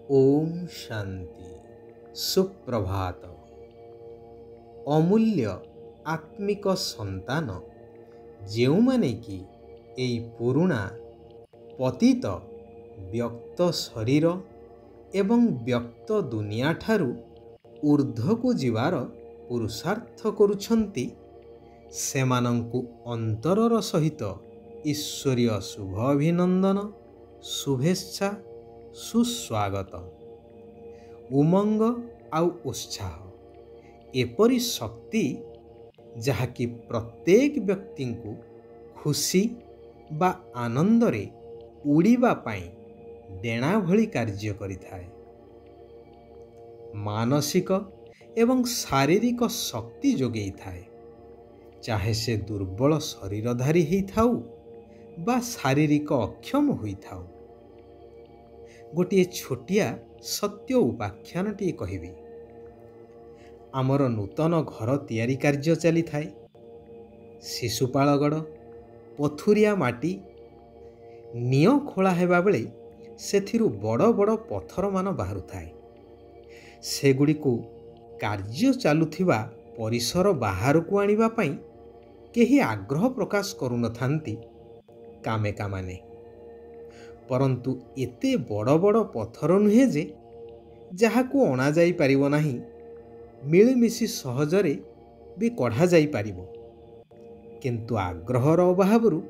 ओम शांति सुप्रभात। अमूल्य आत्मिक संतान जेउमाने कि एई पुरुणा पतित व्यक्त शरीर एवं व्यक्त दुनिया ठारू ऊर्ध्वकु जीवार पुरुषार्थ करुछंती सेमानंकु अंतरर सहित ईश्वरीय शुभ अभिनंदन शुभेच्छा सुस्वागत। उमंग आउ उत्साह एपरी शक्ति जहाँकि प्रत्येक व्यक्ति को खुशी बा आनंदरे उड़ीबा पाई डेणा भली कार्य करिथाए। मानसिक एवं शारीरिक शक्ति जोगई थाए, चाहे से दुर्बल शरीरधारी ही थाउ बा शारीरिक अक्षम होई थाउ। गोटे छोटिया सत्य उपाख्यान टी कहिबी। आमर नूतन घर तैयारी कार्य चली थाए। शिशुपालगड़ पथुरिया माटी नियो खोला हेबा बेले सेथिरु बड़ बड़ पत्थर मान बाहरु थाए। सेगुड़ी को कार्य चालुथिबा परिसर बाहर को आनिबा पई केही आग्रह प्रकाश करू नथांती कामेका माने। परंतु एते बड़ बड़ पत्थर नुहे जे जहाकू अणा जाई पारिबो नाही, मिलिमिशि सहजरे भी कढ़ा जाई पारिबो। किंतु आग्रहर अभावरु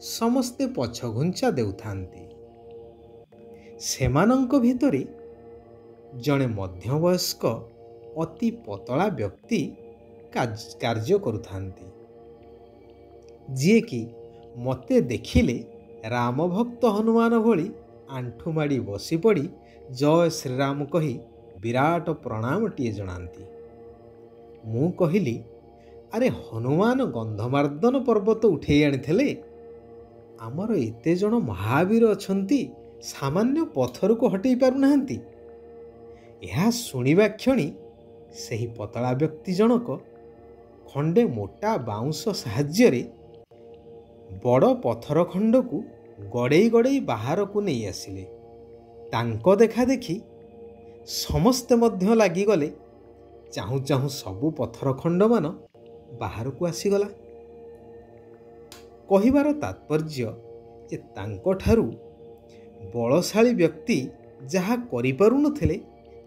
समस्ते पछघुंचा देउथांती। सेमानंक भितरे जणे मध्यवयस्क अति पतला व्यक्ति कार्य करुथांती, जे कि मते देखिले रामभक्त हनुमान भली आंठू माड़ी बसी पड़ी जय श्रीराम कही विराट प्रणाम टीए जनांती। मु कहिली, अरे हनुमान गंधमार्दन पर्वत उठे आनिथिले, आमर एते जण महावीर अछंती सामान्य पत्थर को हटई पारु नाहंती। यह सुनिबा क्षणी सही पतला व्यक्ति जनक खंडे मोटा बाउंस साहाय्य बड़ पत्थर खंड को गड़ेई गड़ेई बाहर को नहीं आसिले। तांको देखा देखी समस्ते मध्य लागिगले। चाहू चाहू सबु पत्थर खंड मान बाहर को आसीगला। कहिबार तात्पर्य जे तांको ठारू बलशाली व्यक्ति जहा करि पारु नथिले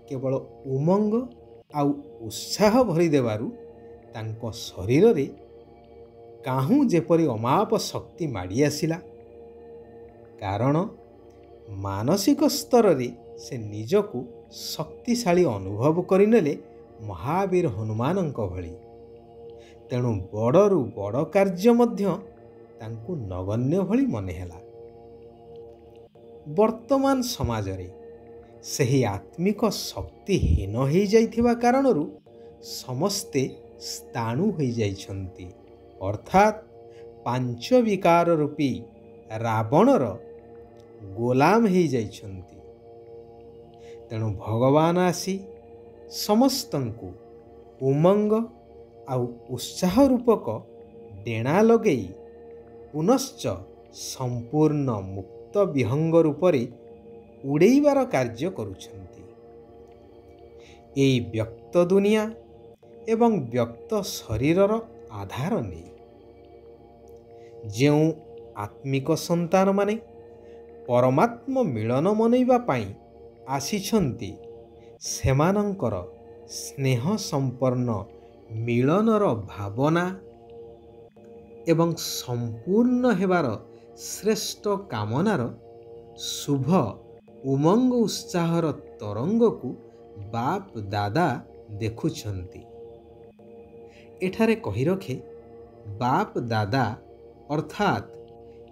केवल उमंग आउ उत्साह भरी देवारु तांको शरीर रे काहू जेपरी अमाप शक्ति माड़ी आसिला। कारण मानसिक स्तर रे से निजकु शक्तिशाली अनुभव करिनेले महावीर हनुमानंक भली। तेणु बड़रू बड़ कार्य मध्य तांकु नगण्य भली मने हेला। वर्तमान समाज रे सही आत्मिक शक्तिहीन हो जाइथिबा कारणरू समस्ते स्थाणु हो जाइछंती, अर्थात पांच विकार रूपी रावणर गोलाम हो जाइछंती। तेणु भगवान आसी समस्तंकु उमंग आउ उत्साह रूपक डेणा लगेई पुनश्च संपूर्ण मुक्त विहंग रूपरे उड़ेइबार कार्य करुछंती। एई व्यक्त दुनिया एवं व्यक्त शरीरर आधार नहीं जेउ आत्मिक संतान माने परमात्म मिलन मनैबा पाई आसिछंती, सेमानंकर स्नेह संपन्न मिलनर भावना एवं संपूर्ण हेबार श्रेष्ठ कामनार शुभ उमंग उत्साहर तरंग को बाप दादा देखुछंती। एठारे कही रखे बाप दादा अर्थात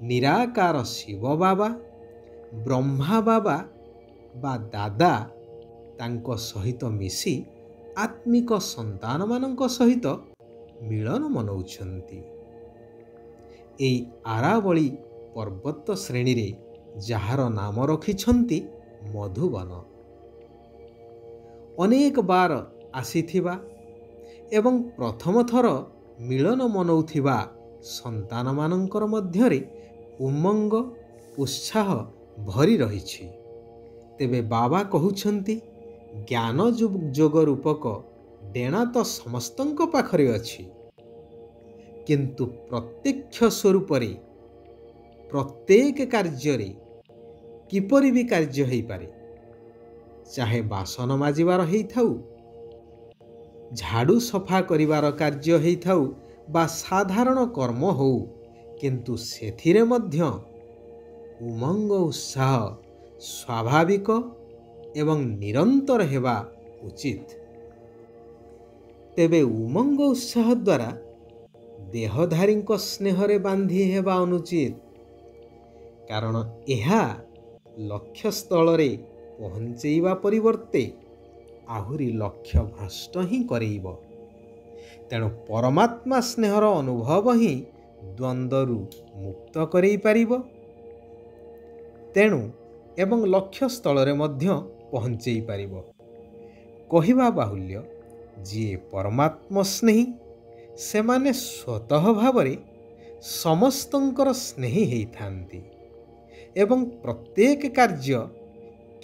निराकार शिव बाबा ब्रह्मा बाबा बा दादा तांको सहित मिसी आत्मिक संतान मानक सहित मिलन मनौछंती। एई आरावली पर्वत श्रेणी रे जार नाम रखिछंती मधुबन। अनेक बार आसीथिबा एवं प्रथम थर मिलन मनौथिबा संतान मानंकर मध्यरे उमंग उत्साह भरी रहिछि। ତେବେ ବାବା କହୁଛନ୍ତି ଜ୍ଞାନ ଯୋଗ ରୂପକ ଡେଣା ତ ସମସ୍ତଙ୍କ ପାଖରେ ଅଛି, କିନ୍ତୁ ପ୍ରତ୍ୟକ୍ଷ ସ୍ୱରୂପରେ ପ୍ରତ୍ୟେକ କାର୍ଯ୍ୟରେ କିପରି ବି କାର୍ଯ୍ୟ ହେଇପାରେ, ଚାହେ ବାସନ ମାଜିବାର ହେଇଥାଉ, ଝାଡ଼ୁ ସଫା କରିବାର କାର୍ଯ୍ୟ ହେଇଥାଉ ବା ସାଧାରଣ କର୍ମ ହଉ, କିନ୍ତୁ ସେଥିରେ ମଧ୍ୟ ଉମଙ୍ଗ ଉତ୍ସାହ ସ୍ୱାଭାବିକ ଏବଂ ନିରନ୍ତର ହେବା ଉଚିତ। ତେବେ ଉମଙ୍ଗ ଉତ୍ସାହ ଦ୍ୱାରା ଦେହଧାରୀଙ୍କ ସ୍ନେହରେ ବାନ୍ଧି ହେବା ଅନୁଚିତ, କାରଣ ଏହା ଲକ୍ଷ୍ୟସ୍ଥଳରେ ପହଞ୍ଚେଇବା ପରିବର୍ତ୍ତେ ଆହୁରି ଲକ୍ଷ୍ୟ ଭ୍ରଷ୍ଟ ହିଁ କରେଇବ। ତେଣୁ ପରମାତ୍ମା ସ୍ନେହର ଅନୁଭବ ହିଁ ଦ୍ୱନ୍ଦ୍ୱରୁ ମୁକ୍ତ କରେଇ ପାରିବ, ତେଣୁ ଏବଂ ଲକ୍ଷ୍ୟସ୍ଥଳରେ ମଧ୍ୟ ପହଞ୍ଚେଇ ପାରିବ। କହିବା ବାହୁଲ୍ୟ, ଯିଏ ପରମାତ୍ମା ସ୍ନେହୀ ସେମାନେ ସ୍ୱତଃ ଭାବରେ ସମସ୍ତଙ୍କର ସ୍ନେହୀ ହେଇଥାନ୍ତି ଏବଂ ପ୍ରତ୍ୟେକ କାର୍ଯ୍ୟ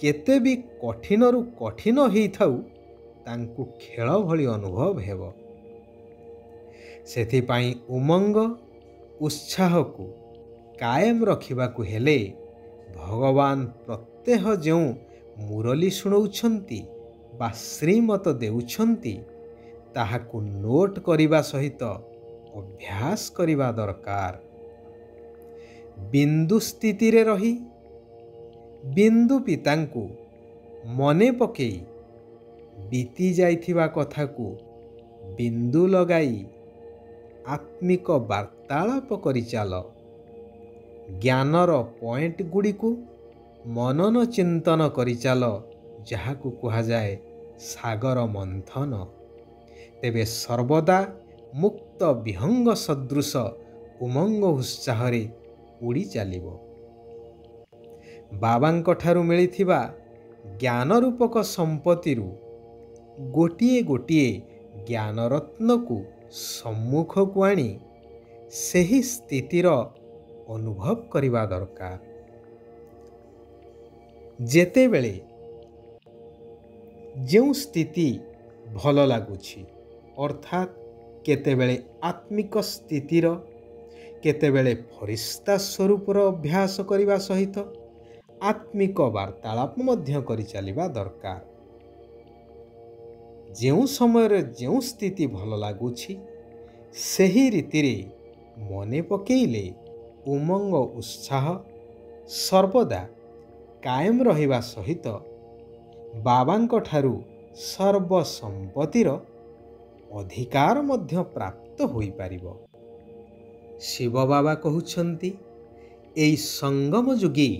କେତେ ବି କଠିନରୁ କଠିନ ହେଇଥାଉ ତାଙ୍କୁ ଖେଳ ଭଳି ଅନୁଭବ ହେବ। ସେଥିପାଇଁ ଉମଙ୍ଗ ଉତ୍ସାହକୁ କାୟମ ରଖିବାକୁ ହେଲେ ଭଗବାନ ପ୍ରତ୍ୟହ ଯେଉଁ ମୁରଲି ଶୁଣାଉଛନ୍ତି ବା ଶ୍ରୀମତ ଦେଉଛନ୍ତି ତାହାକୁ ନୋଟ କରିବା ସହିତ ଅଭ୍ୟାସ କରିବା ଦରକାର। ବିନ୍ଦୁ ସ୍ଥିତିରେ ରହି ବିନ୍ଦୁ ପିତାଙ୍କୁ ମନେ ପକେଇ ବିତି ଯାଇଥିବା କଥାକୁ ବିନ୍ଦୁ ଲଗାଇ ଆତ୍ମିକ ବାର୍ତ୍ତାଳାପ କରିଚାଲ। ଜ୍ଞାନର ପଏଣ୍ଟ ଗୁଡ଼ିକୁ ମନନ ଚିନ୍ତନ କରିଚାଲ, ଯାହାକୁ କୁହାଯାଏ ସାଗର ମନ୍ଥନ। ତେବେ ସର୍ବଦା ମୁକ୍ତ ବିହଙ୍ଗ ସଦୃଶ ଉମଙ୍ଗ ଉତ୍ସାହରେ ଉଡ଼ି ଚାଲିବ। ବାବାଙ୍କ ଠାରୁ ମିଳିଥିବା ଜ୍ଞାନ ରୂପକ ସମ୍ପତ୍ତିରୁ ଗୋଟିଏ ଗୋଟିଏ ଜ୍ଞାନରତ୍ନକୁ ସମ୍ମୁଖକୁ ଆଣି ସେହି ସ୍ଥିତିର ଅନୁଭବ କରିବା ଦରକାର। ଯେତେବେଳେ ଯେଉଁ ସ୍ଥିତି ଭଲ ଲାଗୁଛି, ଅର୍ଥାତ୍ କେତେବେଳେ ଆତ୍ମିକ ସ୍ଥିତିର, କେତେବେଳେ ଫରିସ୍ତା ସ୍ୱରୂପର ଅଭ୍ୟାସ କରିବା ସହିତ ଆତ୍ମିକ ବାର୍ତ୍ତାଳାପ ମଧ୍ୟ କରିଚାଲିବା ଦରକାର। ଯେଉଁ ସମୟରେ ଯେଉଁ ସ୍ଥିତି ଭଲ ଲାଗୁଛି ସେହି ରୀତିରେ ମନେ ପକେଇଲେ ଉମଙ୍ଗ ଉତ୍ସାହ ସର୍ବଦା କାୟମ ରହିବା ସହିତ ବାବାଙ୍କ ଠାରୁ ସର୍ବସମ୍ପତ୍ତିର ଅଧିକାର ମଧ୍ୟ ପ୍ରାପ୍ତ ହୋଇପାରିବ। ଶିବ ବାବା କହୁଛନ୍ତି, ଏହି ସଙ୍ଗମ ଯୁଗୀ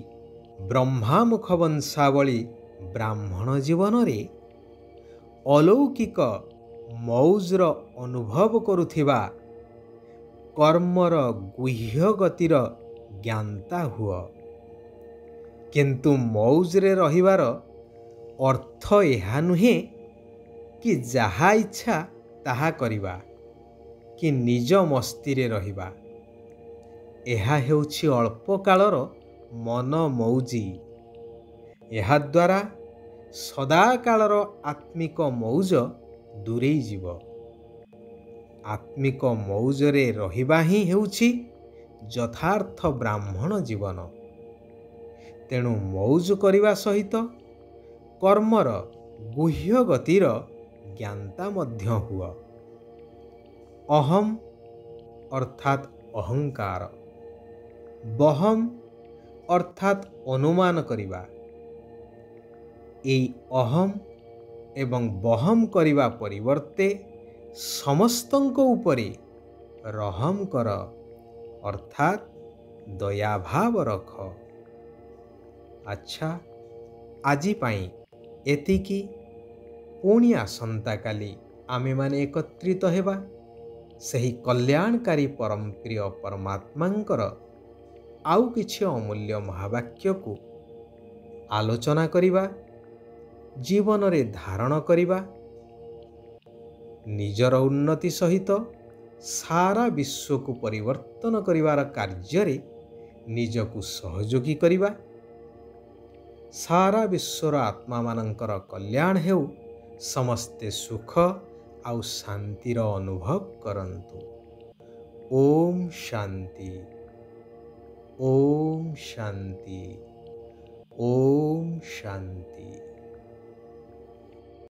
ବ୍ରହ୍ମାମୁଖ ବଂଶାବଳୀ ବ୍ରାହ୍ମଣ ଜୀବନରେ ଅଲୌକିକ ମୌଜର ଅନୁଭବ କରୁଥିବା କର୍ମର ଗୁହ୍ୟ ଗତିର ଜ୍ଞାତା ହୁଅ। କିନ୍ତୁ ମୌଜରେ ରହିବାର ଅର୍ଥ ଏହା ନୁହେଁ କି ଯାହା ଇଚ୍ଛା ତାହା କରିବା କି ନିଜ ମସ୍ତିରେ ରହିବା। ଏହା ହେଉଛି ଅଳ୍ପ କାଳର ମନ ମୌଜି। ଏହାଦ୍ୱାରା ସଦାକାଳର ଆତ୍ମିକ ମୌଜ ଦୂରେଇ ଯିବ। ଆତ୍ମିକ ମୌଜରେ ରହିବା ହିଁ ହେଉଛି ଯଥାର୍ଥ ବ୍ରାହ୍ମଣ ଜୀବନ। ତେଣୁ ମୌଜ କରିବା ସହିତ କର୍ମର ଗୁହ୍ୟ ଗତିର ଜ୍ଞାତା ମଧ୍ୟ ହୁଅ। ଅହମ୍ ଅର୍ଥାତ୍ ଅହଙ୍କାର, ବହମ୍ ଅର୍ଥାତ୍ ଅନୁମାନ କରିବା। ଏହି ଅହମ୍ ଏବଂ ବହମ୍ କରିବା ପରିବର୍ତ୍ତେ ସମସ୍ତଙ୍କ ଉପରେ ରହମ୍ କର, ଅର୍ଥାତ୍ ଦୟାଭାବ ରଖ। ଆଚ୍ଛା, ଆଜି ପାଇଁ ଏତିକି। ପୁଣି ଆସନ୍ତାକାଲି ଆମେମାନେ ଏକତ୍ରିତ ହେବା ସେହି କଲ୍ୟାଣକାରୀ ପରମ ପ୍ରିୟ ପରମାତ୍ମାଙ୍କର ଆଉ କିଛି ଅମୂଲ୍ୟ ମହାବାକ୍ୟକୁ ଆଲୋଚନା କରିବା, ଜୀବନରେ ଧାରଣ କରିବା, ନିଜର ଉନ୍ନତି ସହିତ ସାରା ବିଶ୍ୱକୁ ପରିବର୍ତ୍ତନ କରିବାର କାର୍ଯ୍ୟରେ ନିଜକୁ ସହଯୋଗୀ କରିବା। ସାରା ବିଶ୍ୱର ଆତ୍ମାମାନଙ୍କର କଲ୍ୟାଣ ହେଉ। ସମସ୍ତେ ସୁଖ ଆଉ ଶାନ୍ତିର ଅନୁଭବ କରନ୍ତୁ। ଓମ୍ ଶାନ୍ତି। ଓମ୍ ଶାନ୍ତି। ଓମ୍ ଶାନ୍ତି।